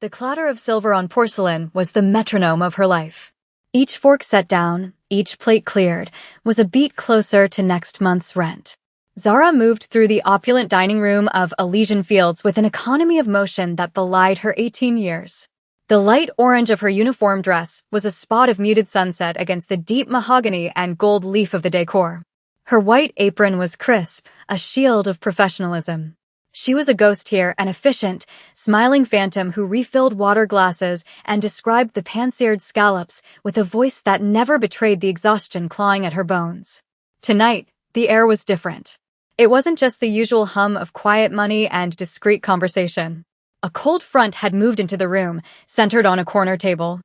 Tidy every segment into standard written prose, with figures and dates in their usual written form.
The clatter of silver on porcelain was the metronome of her life. Each fork set down, each plate cleared, was a beat closer to next month's rent. Zara moved through the opulent dining room of Elysian Fields with an economy of motion that belied her 18 years. The light orange of her uniform dress was a spot of muted sunset against the deep mahogany and gold leaf of the decor. Her white apron was crisp, a shield of professionalism. She was a ghost here, an efficient, smiling phantom who refilled water glasses and described the pan-seared scallops with a voice that never betrayed the exhaustion clawing at her bones. Tonight, the air was different. It wasn't just the usual hum of quiet money and discreet conversation. A cold front had moved into the room, centered on a corner table.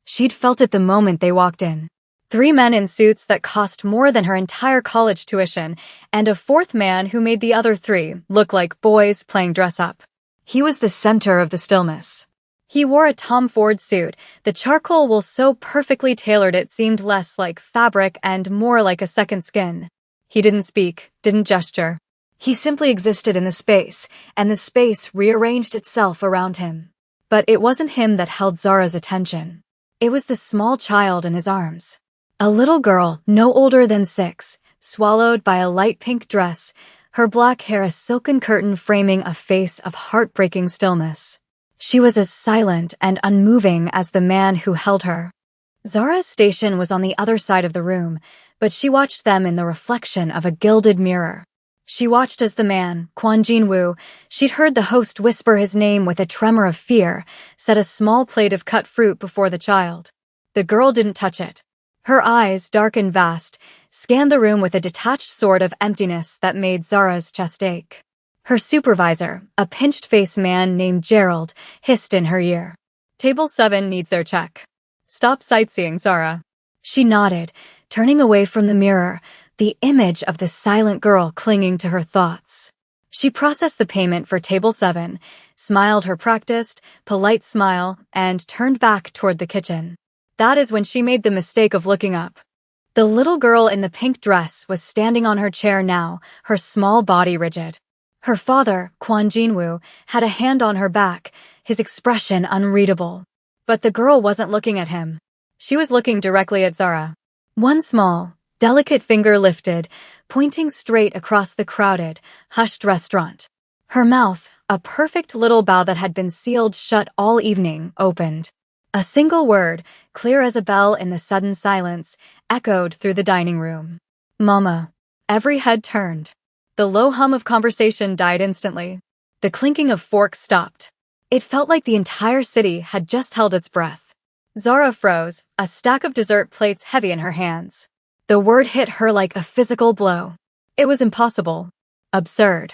She'd felt it the moment they walked in. 3 men in suits that cost more than her entire college tuition, and a 4th man who made the other 3 look like boys playing dress-up. He was the center of the stillness. He wore a Tom Ford suit, the charcoal wool so perfectly tailored it seemed less like fabric and more like a second skin. He didn't speak, didn't gesture. He simply existed in the space, and the space rearranged itself around him. But it wasn't him that held Zara's attention. It was the small child in his arms. A little girl, no older than 6, swallowed by a light pink dress, her black hair a silken curtain framing a face of heartbreaking stillness. She was as silent and unmoving as the man who held her. Zara's station was on the other side of the room, but she watched them in the reflection of a gilded mirror. She watched as the man, Kwon Jin-woo, she'd heard the host whisper his name with a tremor of fear, set a small plate of cut fruit before the child. The girl didn't touch it. Her eyes, dark and vast, scanned the room with a detached sort of emptiness that made Zara's chest ache. Her supervisor, a pinched-faced man named Gerald, hissed in her ear. "Table 7 needs their check. Stop sightseeing, Zara." She nodded, turning away from the mirror, the image of the silent girl clinging to her thoughts. She processed the payment for Table 7, smiled her practiced, polite smile, and turned back toward the kitchen. That is when she made the mistake of looking up. The little girl in the pink dress was standing on her chair now, her small body rigid. Her father, Kwon Jin-woo, had a hand on her back, his expression unreadable. But the girl wasn't looking at him. She was looking directly at Zara. One small, delicate finger lifted, pointing straight across the crowded, hushed restaurant. Her mouth, a perfect little bow that had been sealed shut all evening, opened. A single word, clear as a bell in the sudden silence, echoed through the dining room. "Mama." Every head turned. The low hum of conversation died instantly. The clinking of forks stopped. It felt like the entire city had just held its breath. Zara froze, a stack of dessert plates heavy in her hands. The word hit her like a physical blow. It was impossible. Absurd.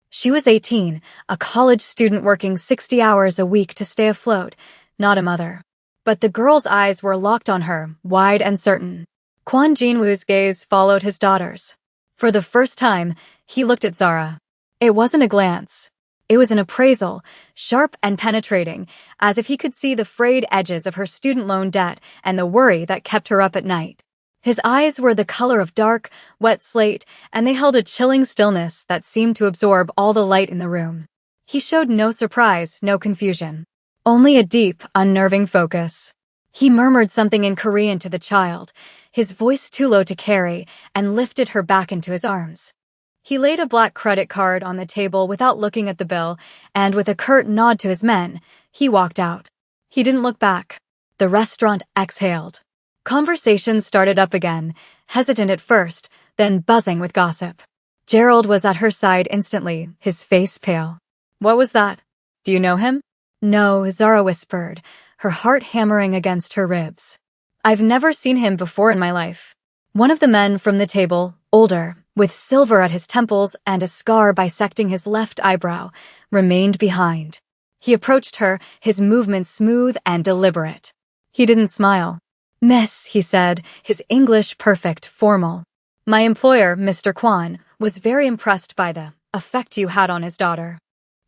She was 18, a college student working 60 hours a week to stay afloat, not a mother. But the girl's eyes were locked on her, wide and certain. Kwon Jin-woo's gaze followed his daughter's. For the first time, he looked at Zara. It wasn't a glance. It was an appraisal, sharp and penetrating, as if he could see the frayed edges of her student loan debt and the worry that kept her up at night. His eyes were the color of dark, wet slate, and they held a chilling stillness that seemed to absorb all the light in the room. He showed no surprise, no confusion. Only a deep, unnerving focus. He murmured something in Korean to the child, his voice too low to carry, and lifted her back into his arms. He laid a black credit card on the table without looking at the bill, and with a curt nod to his men, he walked out. He didn't look back. The restaurant exhaled. Conversation started up again, hesitant at first, then buzzing with gossip. Gerald was at her side instantly, his face pale. "What was that? Do you know him?" "No," Zara whispered, her heart hammering against her ribs. "I've never seen him before in my life." One of the men from the table, older, with silver at his temples and a scar bisecting his left eyebrow, remained behind. He approached her, his movements smooth and deliberate. He didn't smile. "Miss," he said, his English perfect, formal. "My employer, Mr. Kwon, was very impressed by the effect you had on his daughter."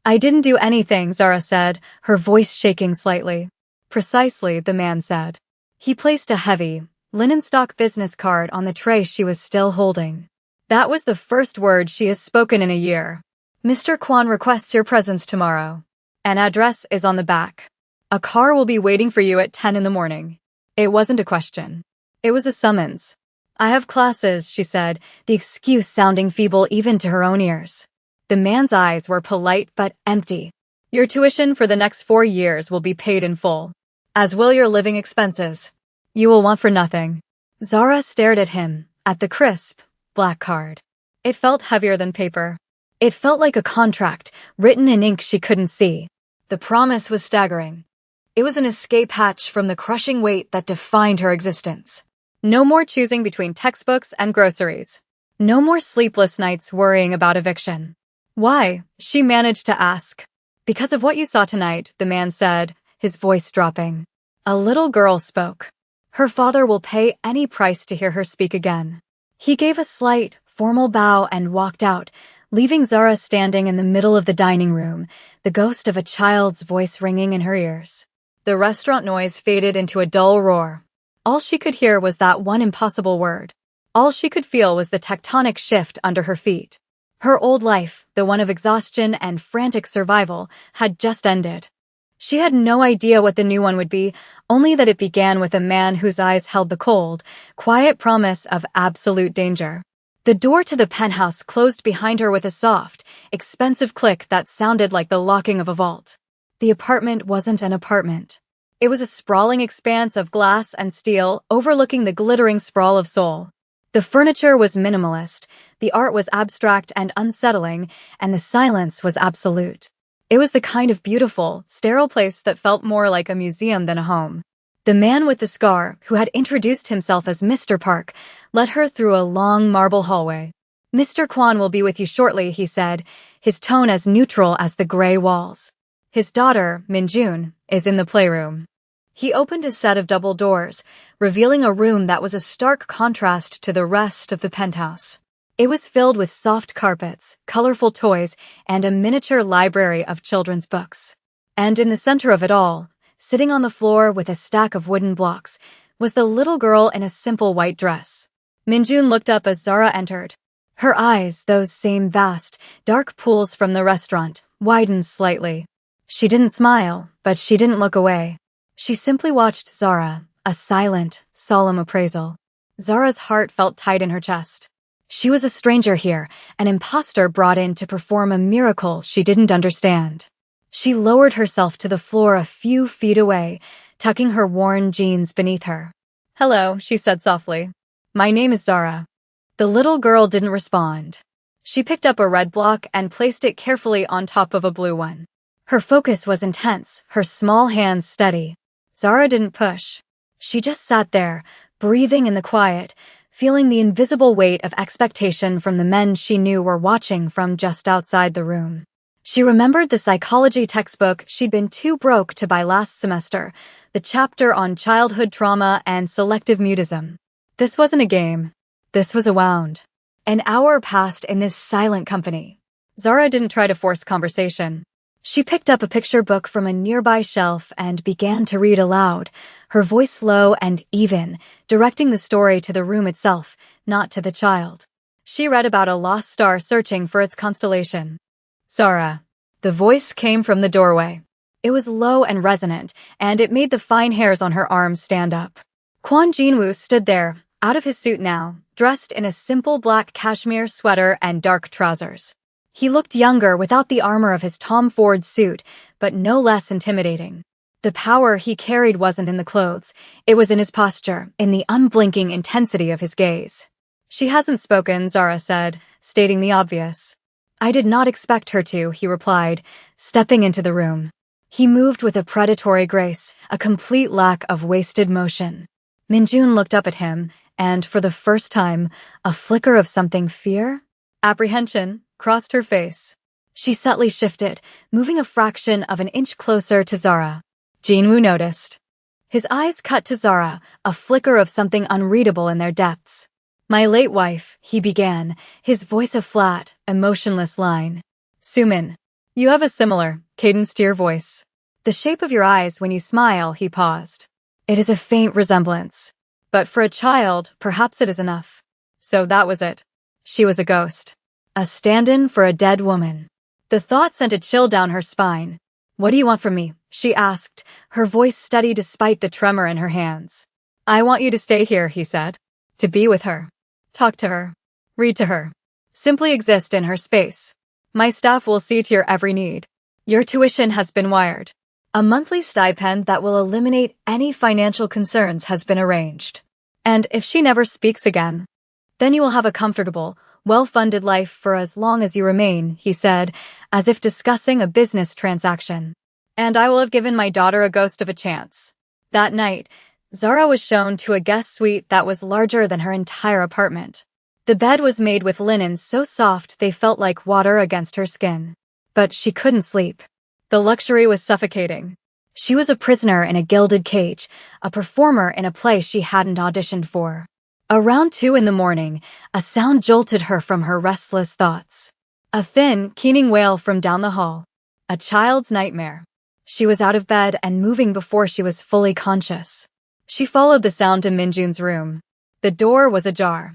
"I didn't do anything," Zara said, her voice shaking slightly. "Precisely," the man said. He placed a heavy, linen stock business card on the tray she was still holding. "That was the first word she has spoken in a year. Mr. Kwon requests your presence tomorrow. An address is on the back." A car will be waiting for you at 10 in the morning. It wasn't a question. It was a summons. I have classes, she said, the excuse sounding feeble even to her own ears. The man's eyes were polite but empty. Your tuition for the next 4 years will be paid in full, as will your living expenses. You will want for nothing. Zara stared at him, at the crisp, black card. It felt heavier than paper. It felt like a contract, written in ink she couldn't see. The promise was staggering. It was an escape hatch from the crushing weight that defined her existence. No more choosing between textbooks and groceries. No more sleepless nights worrying about eviction. Why? She managed to ask. Because of what you saw tonight, the man said, his voice dropping. A little girl spoke. Her father will pay any price to hear her speak again. He gave a slight, formal bow and walked out, leaving Zara standing in the middle of the dining room, the ghost of a child's voice ringing in her ears. The restaurant noise faded into a dull roar. All she could hear was that one impossible word. All she could feel was the tectonic shift under her feet. Her old life, the one of exhaustion and frantic survival, had just ended. She had no idea what the new one would be, only that it began with a man whose eyes held the cold, quiet promise of absolute danger. The door to the penthouse closed behind her with a soft, expensive click that sounded like the locking of a vault. The apartment wasn't an apartment. It was a sprawling expanse of glass and steel overlooking the glittering sprawl of Seoul. The furniture was minimalist, the art was abstract and unsettling, and the silence was absolute. It was the kind of beautiful, sterile place that felt more like a museum than a home. The man with the scar, who had introduced himself as Mr. Park, led her through a long marble hallway. Mr. Kwon will be with you shortly, he said, his tone as neutral as the gray walls. His daughter, Minjun, is in the playroom. He opened a set of double doors, revealing a room that was a stark contrast to the rest of the penthouse. It was filled with soft carpets, colorful toys, and a miniature library of children's books. And in the center of it all, sitting on the floor with a stack of wooden blocks, was the little girl in a simple white dress. Minjun looked up as Zara entered. Her eyes, those same vast, dark pools from the restaurant, widened slightly. She didn't smile, but she didn't look away. She simply watched Zara, a silent, solemn appraisal. Zara's heart felt tight in her chest. She was a stranger here, an imposter brought in to perform a miracle she didn't understand. She lowered herself to the floor a few feet away, tucking her worn jeans beneath her. "Hello," she said softly. "My name is Zara." The little girl didn't respond. She picked up a red block and placed it carefully on top of a blue one. Her focus was intense, her small hands steady. Zara didn't push. She just sat there, breathing in the quiet, feeling the invisible weight of expectation from the men she knew were watching from just outside the room. She remembered the psychology textbook she'd been too broke to buy last semester, the chapter on childhood trauma and selective mutism. This wasn't a game. This was a wound. An hour passed in this silent company. Zara didn't try to force conversation. She picked up a picture book from a nearby shelf and began to read aloud, her voice low and even, directing the story to the room itself, not to the child. She read about a lost star searching for its constellation. "Zara." The voice came from the doorway. It was low and resonant, and it made the fine hairs on her arms stand up. Kwon Jinwoo stood there, out of his suit now, dressed in a simple black cashmere sweater and dark trousers. He looked younger without the armor of his Tom Ford suit, but no less intimidating. The power he carried wasn't in the clothes. It was in his posture, in the unblinking intensity of his gaze. "She hasn't spoken," Zara said, stating the obvious. "I did not expect her to," he replied, stepping into the room. He moved with a predatory grace, a complete lack of wasted motion. Minjun looked up at him, and for the first time, a flicker of something apprehension, crossed her face. She subtly shifted, moving a fraction of an inch closer to Zara. Jinwoo noticed. His eyes cut to Zara, a flicker of something unreadable in their depths. "My late wife," he began, his voice a flat, emotionless line. "Sumin, you have a similar, cadenced to your voice. The shape of your eyes when you smile," he paused. "It is a faint resemblance. But for a child, perhaps it is enough." So that was it. She was a ghost. A stand-in for a dead woman. The thought sent a chill down her spine. "What do you want from me?" she asked, her voice steady despite the tremor in her hands. "I want you to stay here," he said. "To be with her. Talk to her. Read to her. Simply exist in her space. My staff will see to your every need. Your tuition has been wired. A monthly stipend that will eliminate any financial concerns has been arranged. And if she never speaks again, then you will have a comfortable, well-funded life for as long as you remain," he said, as if discussing a business transaction. "And I will have given my daughter a ghost of a chance." That night, Zara was shown to a guest suite that was larger than her entire apartment. The bed was made with linens so soft they felt like water against her skin. But she couldn't sleep. The luxury was suffocating. She was a prisoner in a gilded cage, a performer in a play she hadn't auditioned for. Around 2 in the morning, a sound jolted her from her restless thoughts. A thin, keening wail from down the hall. A child's nightmare. She was out of bed and moving before she was fully conscious. She followed the sound to Minjun's room. The door was ajar.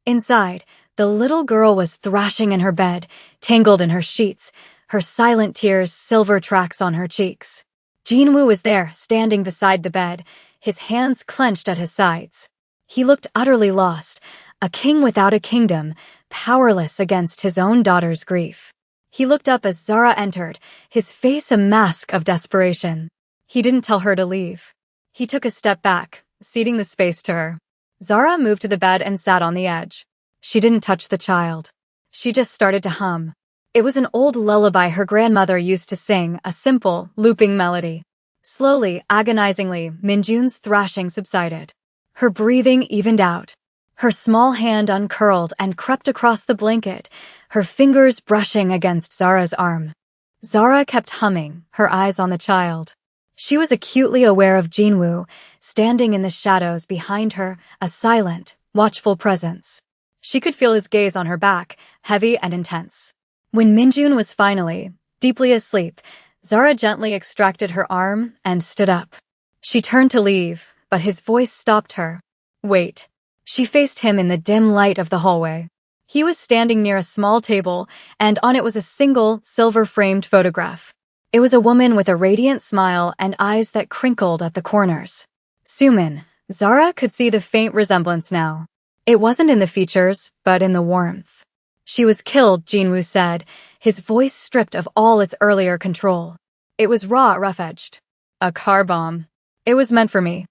Inside, the little girl was thrashing in her bed, tangled in her sheets, her silent tears silver tracks on her cheeks. Jinwoo was there, standing beside the bed, his hands clenched at his sides. He looked utterly lost, a king without a kingdom, powerless against his own daughter's grief. He looked up as Zara entered, his face a mask of desperation. He didn't tell her to leave. He took a step back, ceding the space to her. Zara moved to the bed and sat on the edge. She didn't touch the child. She just started to hum. It was an old lullaby her grandmother used to sing, a simple, looping melody. Slowly, agonizingly, Minjun's thrashing subsided. Her breathing evened out. Her small hand uncurled and crept across the blanket, her fingers brushing against Zara's arm. Zara kept humming, her eyes on the child. She was acutely aware of Jinwoo, standing in the shadows behind her, a silent, watchful presence. She could feel his gaze on her back, heavy and intense. When Minjun was finally, deeply asleep, Zara gently extracted her arm and stood up. She turned to leave, but his voice stopped her. "Wait." She faced him in the dim light of the hallway. He was standing near a small table, and on it was a single, silver-framed photograph. It was a woman with a radiant smile and eyes that crinkled at the corners. Sumin. Zara could see the faint resemblance now. It wasn't in the features, but in the warmth. "She was killed," Jinwoo said, his voice stripped of all its earlier control. "It was raw, rough-edged. A car bomb. It was meant for me."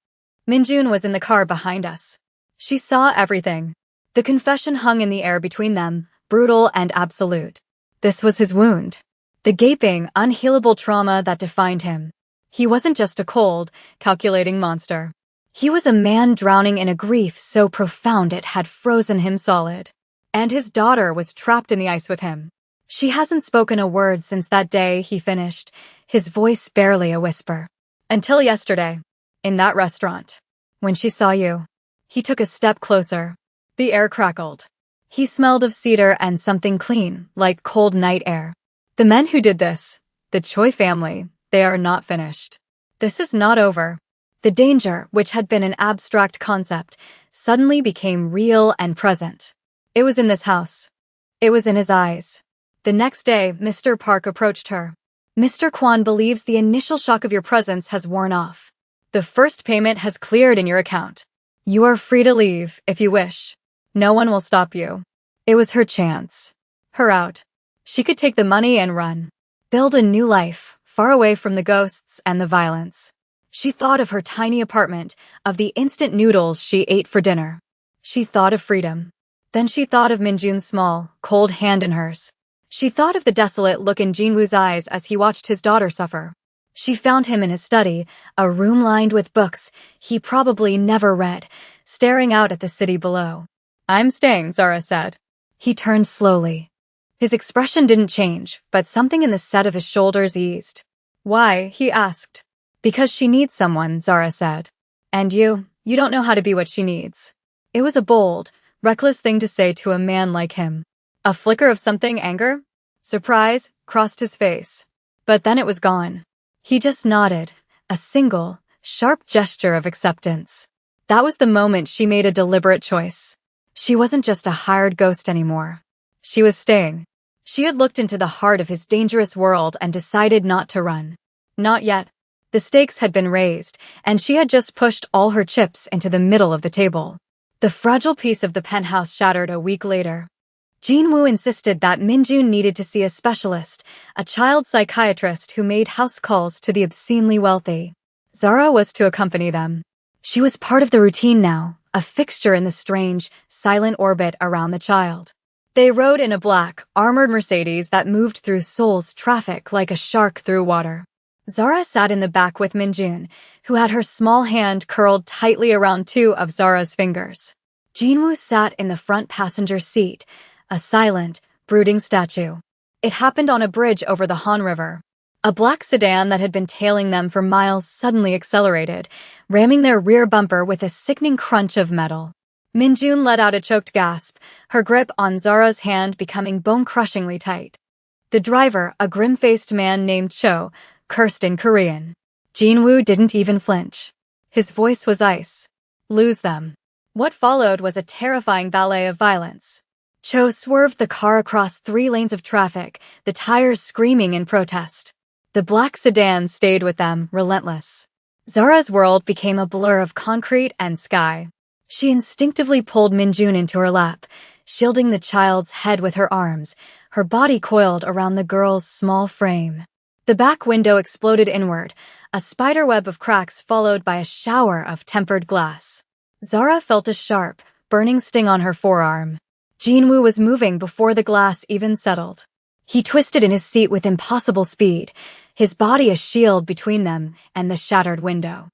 Minjun was in the car behind us. She saw everything. The confession hung in the air between them, brutal and absolute. This was his wound. The gaping, unhealable trauma that defined him. He wasn't just a cold, calculating monster. He was a man drowning in a grief so profound it had frozen him solid. And his daughter was trapped in the ice with him. "She hasn't spoken a word since that day," he finished, his voice barely a whisper. "Until yesterday. In that restaurant. When she saw you." He took a step closer. The air crackled. He smelled of cedar and something clean, like cold night air. "The men who did this, the Choi family, they are not finished. This is not over." The danger, which had been an abstract concept, suddenly became real and present. It was in this house. It was in his eyes. The next day, Mr. Park approached her. "Mr. Kwan believes the initial shock of your presence has worn off. The first payment has cleared in your account. You are free to leave, if you wish. No one will stop you." It was her chance. Her out. She could take the money and run. Build a new life, far away from the ghosts and the violence. She thought of her tiny apartment, of the instant noodles she ate for dinner. She thought of freedom. Then she thought of Minjun's small, cold hand in hers. She thought of the desolate look in Jinwoo's eyes as he watched his daughter suffer. She found him in his study, a room lined with books he probably never read, staring out at the city below. "I'm staying," Zara said. He turned slowly. His expression didn't change, but something in the set of his shoulders eased. "Why?" he asked. "Because she needs someone," Zara said. "And you don't know how to be what she needs." It was a bold, reckless thing to say to a man like him. A flicker of something, anger, surprise, crossed his face. But then it was gone. He just nodded, a single, sharp gesture of acceptance. That was the moment she made a deliberate choice. She wasn't just a hired ghost anymore. She was staying. She had looked into the heart of his dangerous world and decided not to run. Not yet. The stakes had been raised, and she had just pushed all her chips into the middle of the table. The fragile piece of the penthouse shattered a week later. Jinwoo insisted that Minjun needed to see a specialist, a child psychiatrist who made house calls to the obscenely wealthy. Zara was to accompany them. She was part of the routine now, a fixture in the strange, silent orbit around the child. They rode in a black, armored Mercedes that moved through Seoul's traffic like a shark through water. Zara sat in the back with Minjun, who had her small hand curled tightly around two of Zara's fingers. Jinwoo sat in the front passenger seat, a silent, brooding statue. It happened on a bridge over the Han River. A black sedan that had been tailing them for miles suddenly accelerated, ramming their rear bumper with a sickening crunch of metal. Minjun let out a choked gasp, her grip on Zara's hand becoming bone-crushingly tight. The driver, a grim-faced man named Cho, cursed in Korean. Jinwoo didn't even flinch. His voice was ice. Lose them. What followed was a terrifying ballet of violence. Cho swerved the car across 3 lanes of traffic, the tires screaming in protest. The black sedan stayed with them, relentless. Zara's world became a blur of concrete and sky. She instinctively pulled Minjun into her lap, shielding the child's head with her arms, her body coiled around the girl's small frame. The back window exploded inward, a spiderweb of cracks followed by a shower of tempered glass. Zara felt a sharp, burning sting on her forearm. Jinwoo was moving before the glass even settled. He twisted in his seat with impossible speed, his body a shield between them and the shattered window.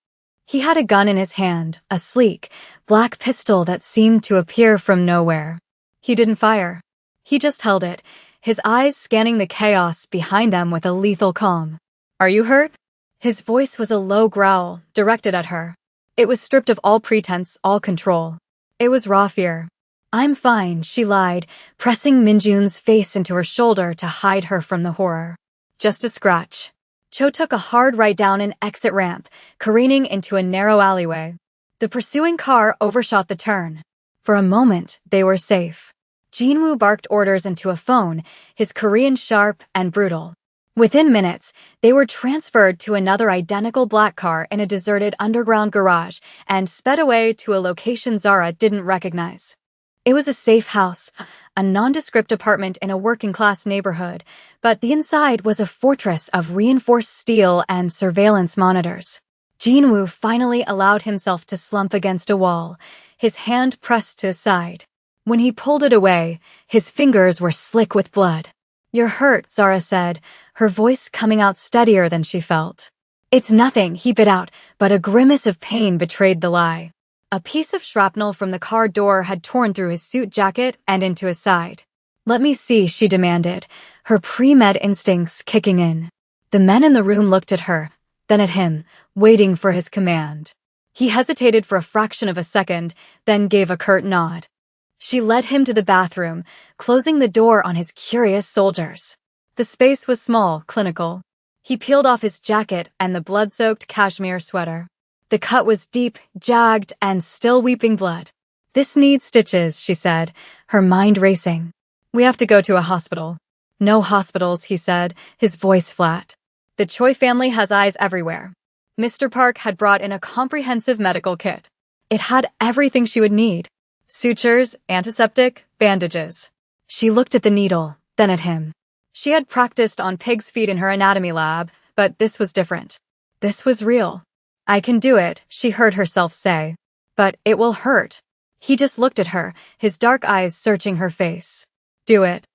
He had a gun in his hand, a sleek, black pistol that seemed to appear from nowhere. He didn't fire. He just held it, his eyes scanning the chaos behind them with a lethal calm. "Are you hurt?" His voice was a low growl, directed at her. It was stripped of all pretense, all control. It was raw fear. "I'm fine," she lied, pressing Minjun's face into her shoulder to hide her from the horror. "Just a scratch." Cho took a hard right down an exit ramp, careening into a narrow alleyway. The pursuing car overshot the turn. For a moment, they were safe. Jinwoo barked orders into a phone, his Korean sharp and brutal. Within minutes, they were transferred to another identical black car in a deserted underground garage and sped away to a location Zara didn't recognize. It was a safe house, a nondescript apartment in a working-class neighborhood, but the inside was a fortress of reinforced steel and surveillance monitors. Jinwoo finally allowed himself to slump against a wall, his hand pressed to his side. When he pulled it away, his fingers were slick with blood. "You're hurt," Zara said, her voice coming out steadier than she felt. "It's nothing," he bit out, but a grimace of pain betrayed the lie. A piece of shrapnel from the car door had torn through his suit jacket and into his side. "Let me see," she demanded, her pre-med instincts kicking in. The men in the room looked at her, then at him, waiting for his command. He hesitated for a fraction of a second, then gave a curt nod. She led him to the bathroom, closing the door on his curious soldiers. The space was small, clinical. He peeled off his jacket and the blood-soaked cashmere sweater. The cut was deep, jagged, and still weeping blood. "This needs stitches," she said, her mind racing. "We have to go to a hospital." "No hospitals," he said, his voice flat. "The Choi family has eyes everywhere." Mr. Park had brought in a comprehensive medical kit. It had everything she would need. Sutures, antiseptic, bandages. She looked at the needle, then at him. She had practiced on pig's feet in her anatomy lab, but this was different. This was real. "I can do it," she heard herself say. "But it will hurt." He just looked at her, his dark eyes searching her face. "Do it."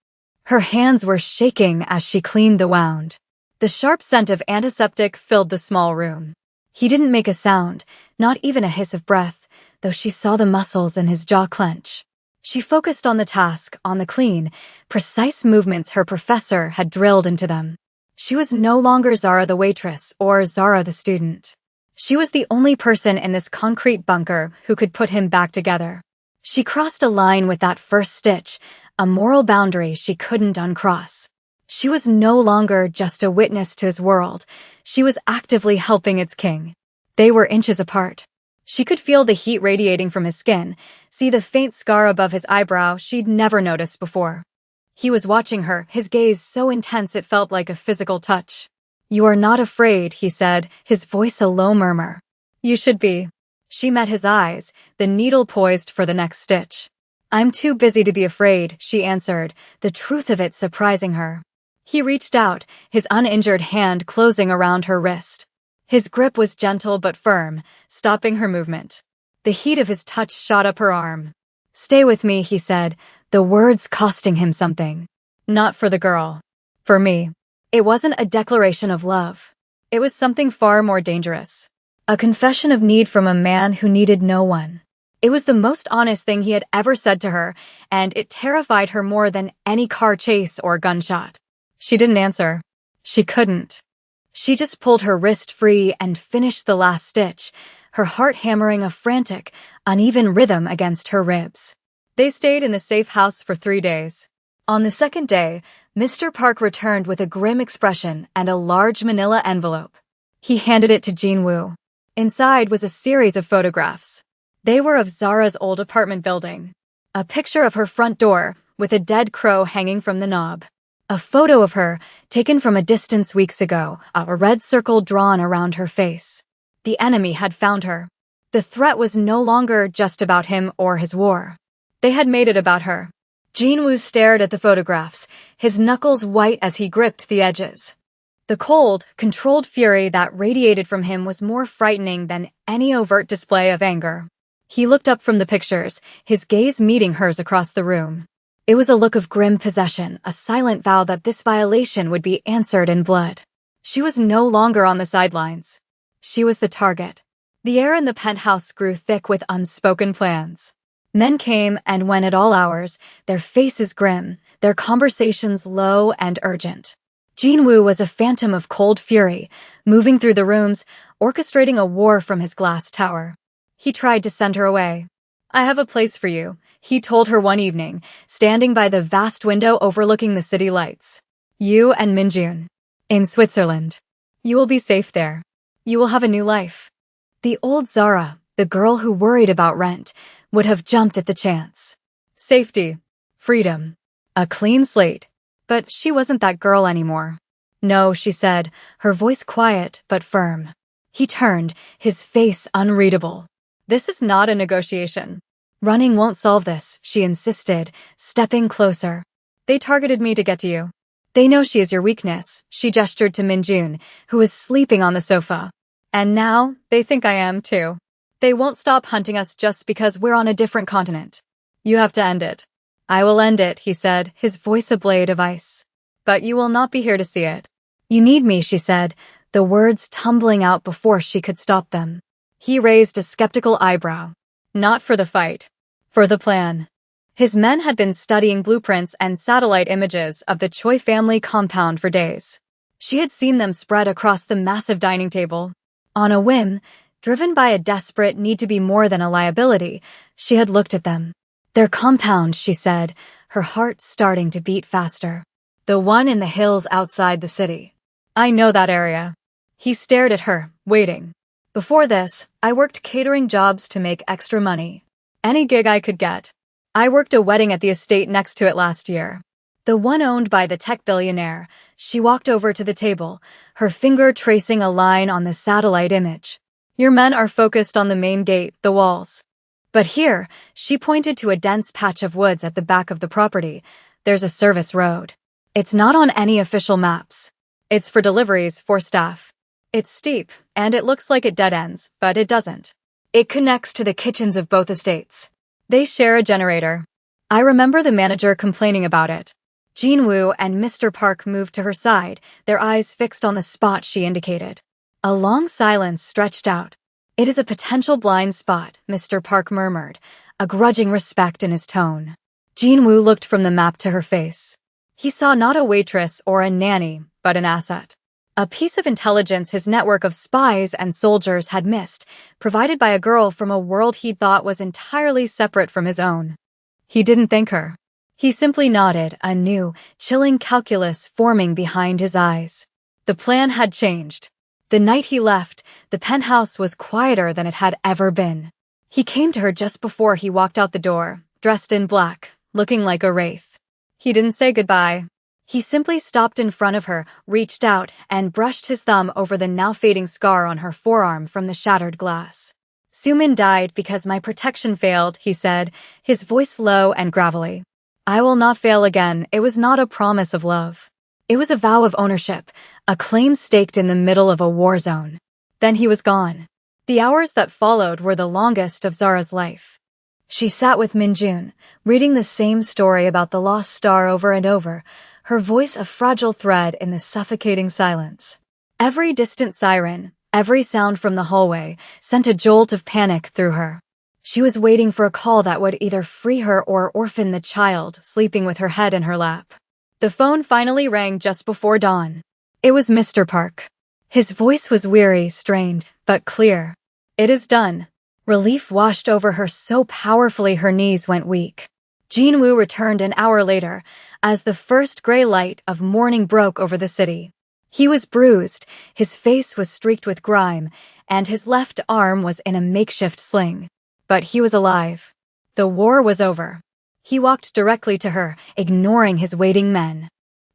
Her hands were shaking as she cleaned the wound. The sharp scent of antiseptic filled the small room. He didn't make a sound, not even a hiss of breath, though she saw the muscles in his jaw clench. She focused on the task, on the clean, precise movements her professor had drilled into them. She was no longer Zara the waitress or Zara the student. She was the only person in this concrete bunker who could put him back together. She crossed a line with that first stitch, a moral boundary she couldn't uncross. She was no longer just a witness to his world. She was actively helping its king. They were inches apart. She could feel the heat radiating from his skin, see the faint scar above his eyebrow she'd never noticed before. He was watching her, his gaze so intense it felt like a physical touch. "You are not afraid," he said, his voice a low murmur. "You should be." She met his eyes, the needle poised for the next stitch. "I'm too busy to be afraid," she answered, the truth of it surprising her. He reached out, his uninjured hand closing around her wrist. His grip was gentle but firm, stopping her movement. The heat of his touch shot up her arm. "Stay with me," he said, the words costing him something. Not for the girl. For me. It wasn't a declaration of love. It was something far more dangerous. A confession of need from a man who needed no one. It was the most honest thing he had ever said to her, and it terrified her more than any car chase or gunshot. She didn't answer. She couldn't. She just pulled her wrist free and finished the last stitch, her heart hammering a frantic, uneven rhythm against her ribs. They stayed in the safe house for 3 days. On the second day, Mr. Park returned with a grim expression and a large manila envelope. He handed it to Jinwoo. Inside was a series of photographs. They were of Zara's old apartment building. A picture of her front door, with a dead crow hanging from the knob. A photo of her, taken from a distance weeks ago, a red circle drawn around her face. The enemy had found her. The threat was no longer just about him or his war. They had made it about her. Jinwoo stared at the photographs, his knuckles white as he gripped the edges. The cold, controlled fury that radiated from him was more frightening than any overt display of anger. He looked up from the pictures, his gaze meeting hers across the room. It was a look of grim possession, a silent vow that this violation would be answered in blood. She was no longer on the sidelines. She was the target. The air in the penthouse grew thick with unspoken plans. Men came and went at all hours, their faces grim, their conversations low and urgent. Jinwoo was a phantom of cold fury, moving through the rooms, orchestrating a war from his glass tower. He tried to send her away. "I have a place for you," he told her one evening, standing by the vast window overlooking the city lights. "You and Minjun. In Switzerland. You will be safe there. You will have a new life." The old Zara, the girl who worried about rent, would have jumped at the chance. Safety. Freedom. A clean slate. But she wasn't that girl anymore. "No," she said, her voice quiet but firm. He turned, his face unreadable. "This is not a negotiation. Running won't solve this," she insisted, stepping closer. "They targeted me to get to you. They know she is your weakness," she gestured to Minjun, who was sleeping on the sofa. "And now, they think I am too. They won't stop hunting us just because we're on a different continent. You have to end it." "I will end it," he said, his voice a blade of ice. "But you will not be here to see it." "You need me," she said, the words tumbling out before she could stop them. He raised a skeptical eyebrow. "Not for the fight. For the plan." His men had been studying blueprints and satellite images of the Choi family compound for days. She had seen them spread across the massive dining table. On a whim, driven by a desperate need to be more than a liability, she had looked at them. "Their compound," she said, her heart starting to beat faster. "The one in the hills outside the city. I know that area." He stared at her, waiting. "Before this, I worked catering jobs to make extra money. Any gig I could get. I worked a wedding at the estate next to it last year. The one owned by the tech billionaire." She walked over to the table, her finger tracing a line on the satellite image. "Your men are focused on the main gate, the walls. But here," she pointed to a dense patch of woods at the back of the property, "there's a service road. It's not on any official maps. It's for deliveries, for staff. It's steep, and it looks like it dead ends, but it doesn't. It connects to the kitchens of both estates. They share a generator. I remember the manager complaining about it." Jinwoo and Mr. Park moved to her side, their eyes fixed on the spot she indicated. A long silence stretched out. "It is a potential blind spot," Mr. Park murmured, a grudging respect in his tone. Jinwoo looked from the map to her face. He saw not a waitress or a nanny, but an asset. A piece of intelligence his network of spies and soldiers had missed, provided by a girl from a world he thought was entirely separate from his own. He didn't thank her. He simply nodded, a new, chilling calculus forming behind his eyes. The plan had changed. The night he left, the penthouse was quieter than it had ever been. He came to her just before he walked out the door, dressed in black, looking like a wraith. He didn't say goodbye. He simply stopped in front of her, reached out, and brushed his thumb over the now fading scar on her forearm from the shattered glass. Sumin died because my protection failed, he said, his voice low and gravelly. I will not fail again. It was not a promise of love. It was a vow of ownership, a claim staked in the middle of a war zone. Then he was gone. The hours that followed were the longest of Zara's life. She sat with Minjun, reading the same story about the lost star over and over, her voice a fragile thread in the suffocating silence. Every distant siren, every sound from the hallway, sent a jolt of panic through her. She was waiting for a call that would either free her or orphan the child sleeping with her head in her lap. The phone finally rang just before dawn. It was Mr. Park. His voice was weary, strained, but clear. It is done. Relief washed over her so powerfully her knees went weak. Jinwoo returned an hour later, as the first gray light of morning broke over the city. He was bruised, his face was streaked with grime, and his left arm was in a makeshift sling. But he was alive. The war was over. He walked directly to her, ignoring his waiting men.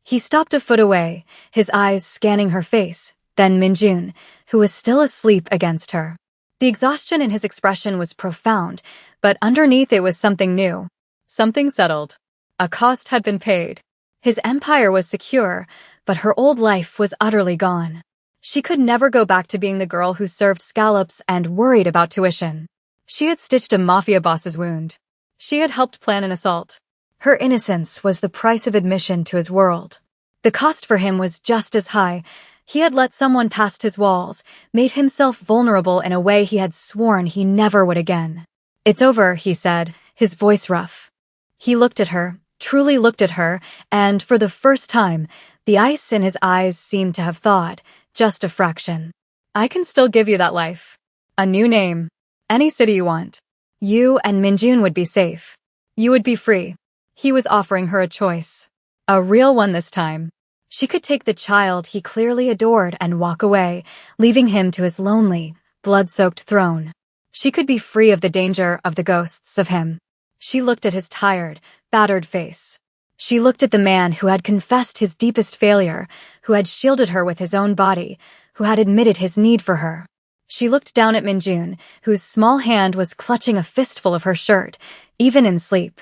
He stopped a foot away, his eyes scanning her face, then Minjun, who was still asleep against her. The exhaustion in his expression was profound, but underneath it was something new. Something settled. A cost had been paid. His empire was secure, but her old life was utterly gone. She could never go back to being the girl who served scallops and worried about tuition. She had stitched a mafia boss's wound. She had helped plan an assault. Her innocence was the price of admission to his world. The cost for him was just as high. He had let someone past his walls, made himself vulnerable in a way he had sworn he never would again. It's over, he said, his voice rough. He looked at her, truly looked at her, and for the first time, the ice in his eyes seemed to have thawed, just a fraction. I can still give you that life. A new name. Any city you want. You and Minjun would be safe. You would be free. He was offering her a choice. A real one this time. She could take the child he clearly adored and walk away, leaving him to his lonely, blood-soaked throne. She could be free of the danger of the ghosts of him. She looked at his tired, battered face. She looked at the man who had confessed his deepest failure, who had shielded her with his own body, who had admitted his need for her. She looked down at Minjun, whose small hand was clutching a fistful of her shirt, even in sleep.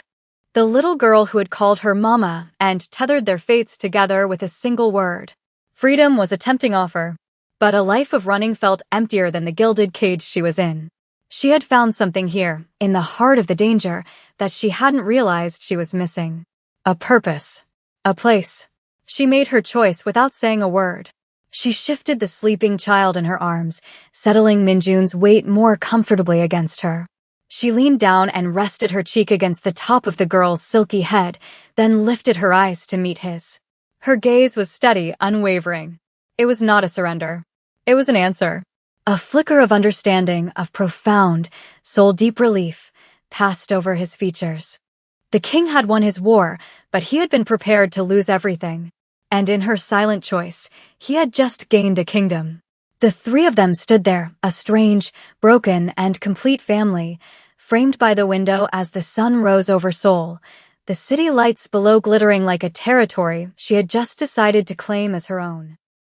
The little girl who had called her mama and tethered their fates together with a single word. Freedom was a tempting offer, but a life of running felt emptier than the gilded cage she was in. She had found something here, in the heart of the danger, that she hadn't realized she was missing. A purpose. A place. She made her choice without saying a word. She shifted the sleeping child in her arms, settling Minjun's weight more comfortably against her. She leaned down and rested her cheek against the top of the girl's silky head, then lifted her eyes to meet his. Her gaze was steady, unwavering. It was not a surrender. It was an answer. A flicker of understanding, of profound, soul-deep relief, passed over his features. The king had won his war, but he had been prepared to lose everything. And in her silent choice, he had just gained a kingdom. The three of them stood there, a strange, broken, and complete family, framed by the window as the sun rose over Seoul, the city lights below glittering like a territory she had just decided to claim as her own.